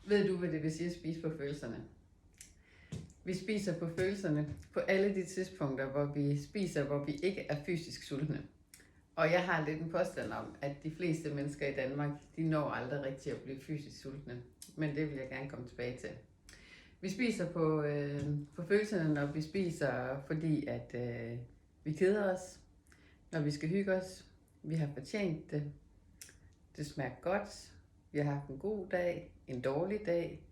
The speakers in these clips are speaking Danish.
Ved du, hvad det vil sige at spise på følelserne? Vi spiser på følelserne på alle de tidspunkter, hvor vi spiser, hvor vi ikke er fysisk sultne. Og jeg har lidt en påstand om, at de fleste mennesker i Danmark, de når aldrig rigtig at blive fysisk sultne. Men det vil jeg gerne komme tilbage til. Vi spiser på følelserne, når vi spiser, fordi at vi keder os, når vi skal hygge os, vi har fortjent det, det smager godt, vi har haft en god dag, en dårlig dag,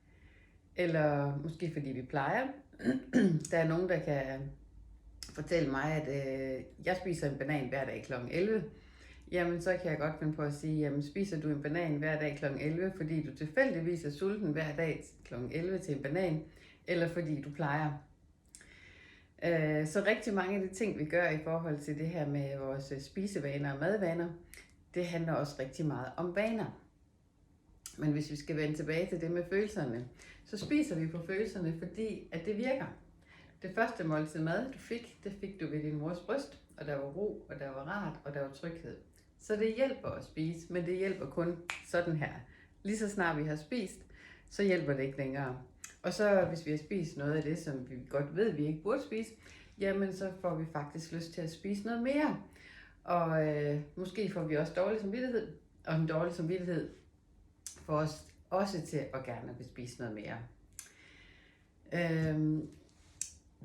eller måske fordi vi plejer. Der er nogen, der kan fortælle mig, at jeg spiser en banan hver dag kl. 11. Jamen, så kan jeg godt finde på at sige, jamen, spiser du en banan hver dag kl. 11, fordi du tilfældigvis er sulten hver dag kl. 11 til en banan, eller fordi du plejer. Så rigtig mange af de ting, vi gør i forhold til det her med vores spisevaner og madvaner, det handler også rigtig meget om vaner. Men hvis vi skal vende tilbage til det med følelserne, så spiser vi på følelserne, fordi at det virker. Det første måltid mad, du fik, det fik du ved din mors bryst, og der var ro, og der var rart, og der var tryghed. Så det hjælper at spise, men det hjælper kun sådan her. Lige så snart vi har spist, så hjælper det ikke længere. Og så hvis vi har spist noget af det, som vi godt ved, vi ikke burde spise, jamen så får vi faktisk lyst til at spise noget mere. Og måske får vi også dårlig samvittighed, og en dårlig samvittighed får os også til at gerne vil spise noget mere.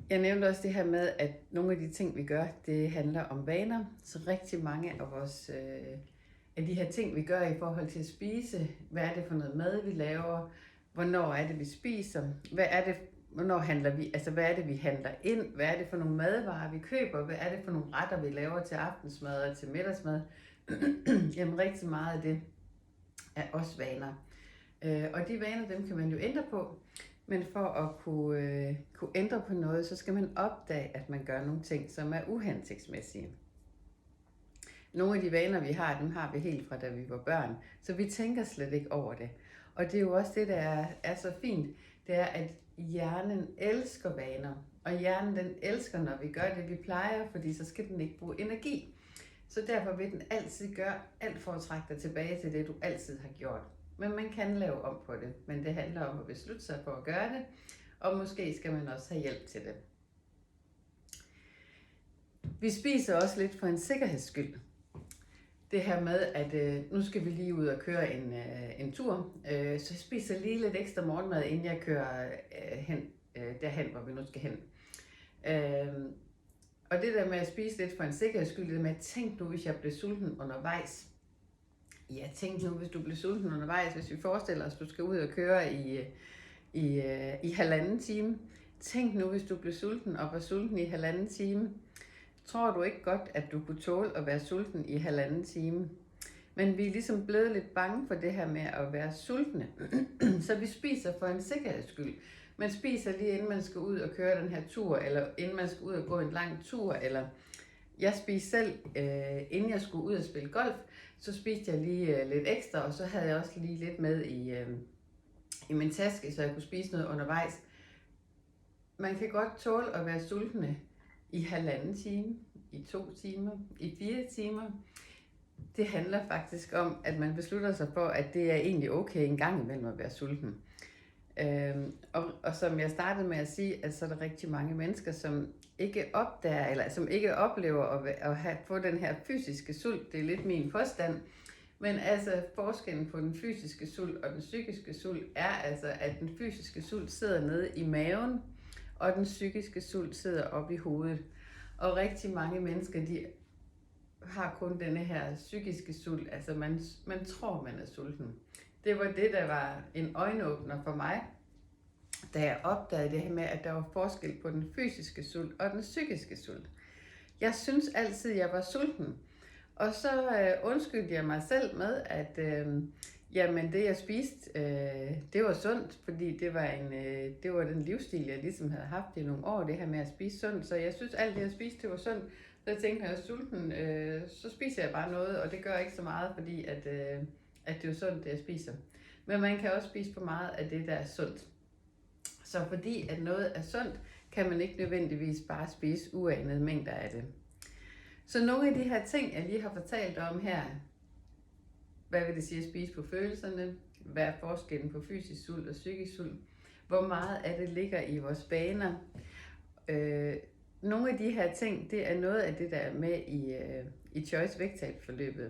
Jeg nævnte også det her med, at nogle af de ting, vi gør, det handler om vaner. Så rigtig mange af vores af de her ting, vi gør i forhold til at spise, hvad er det for noget mad, vi laver, hvornår er det, vi spiser, hvornår handler vi, altså hvad er det, vi handler ind, hvad er det for nogle madvarer, vi køber, hvad er det for nogle retter, vi laver til aftensmad og til middagsmad. Jamen rigtig meget af det er også vaner. Og de vaner, dem kan man jo ændre på. Men for at kunne ændre på noget, så skal man opdage, at man gør nogle ting, som er uhensigtsmæssige. Nogle af de vaner, vi har, dem har vi helt fra da vi var børn, så vi tænker slet ikke over det. Og det er jo også det, der er så fint, det er, at hjernen elsker vaner. Og hjernen, den elsker, når vi gør det, vi plejer, fordi så skal den ikke bruge energi. Så derfor vil den altid gøre alt for at trække dig tilbage til det, du altid har gjort. Men man kan lave om på det, men det handler om at beslutte sig for at gøre det, og måske skal man også have hjælp til det. Vi spiser også lidt for en sikkerheds skyld. Det her med, at nu skal vi lige ud og køre en tur, så jeg spiser lige lidt ekstra morgenmad, inden jeg kører derhen, hvor vi nu skal hen. Og det der med at spise lidt for en sikkerheds skyld, det med at tænke nu, hvis jeg blev sulten undervejs. Ja, tænk nu, hvis du bliver sulten undervejs, hvis vi forestiller os, at du skal ud og køre i halvanden time. Tænk nu, hvis du blev sulten og var sulten i halvanden time. Tror du ikke godt, at du kunne tåle at være sulten i halvanden time? Men vi er ligesom blevet lidt bange for det her med at være sultne. Så vi spiser for en sikkerheds skyld. Man spiser lige inden man skal ud og køre den her tur, eller inden man skal ud og gå en lang tur, eller jeg spiste selv, inden jeg skulle ud og spille golf, så spiste jeg lige lidt ekstra, og så havde jeg også lige lidt med i min taske, så jeg kunne spise noget undervejs. Man kan godt tåle at være sultne i halvanden time, i 2 timer, i 4 timer. Det handler faktisk om, at man beslutter sig for, at det er egentlig okay en gang imellem at være sulten. Og som jeg startede med at sige, at så er der rigtig mange mennesker, som ikke opdager, eller som ikke oplever at få den her fysiske sult. Det er lidt min påstand. Men altså forskellen på den fysiske sult og den psykiske sult er altså, at den fysiske sult sidder nede i maven, og den psykiske sult sidder oppe i hovedet. Og rigtig mange mennesker, de har kun denne her psykiske sult, altså man tror, man er sulten. Det var det, der var en øjenåbner for mig, da jeg opdagede det her med, at der var forskel på den fysiske sult og den psykiske sult. Jeg synes altid, jeg var sulten. Og så undskyldte jeg mig selv med, at jamen det jeg spiste, det var sundt, fordi det var den livsstil, jeg ligesom havde haft i nogle år, det her med at spise sundt. Så jeg synes, alt det jeg spiste, det var sundt. Så jeg tænkte, når jeg er sulten, så spiser jeg bare noget, og det gør ikke så meget, fordi at det er sundt, det jeg spiser. Men man kan også spise for meget af det, der er sundt. Så fordi at noget er sundt, kan man ikke nødvendigvis bare spise uanede mængder af det. Så nogle af de her ting, jeg lige har fortalt om her, hvad vil det sige at spise på følelserne, hvad er forskellen på fysisk sult og psykisk sult? Hvor meget af det ligger i vores baner? Nogle af de her ting, det er noget af det, der er med i Choice vægttabsforløbet.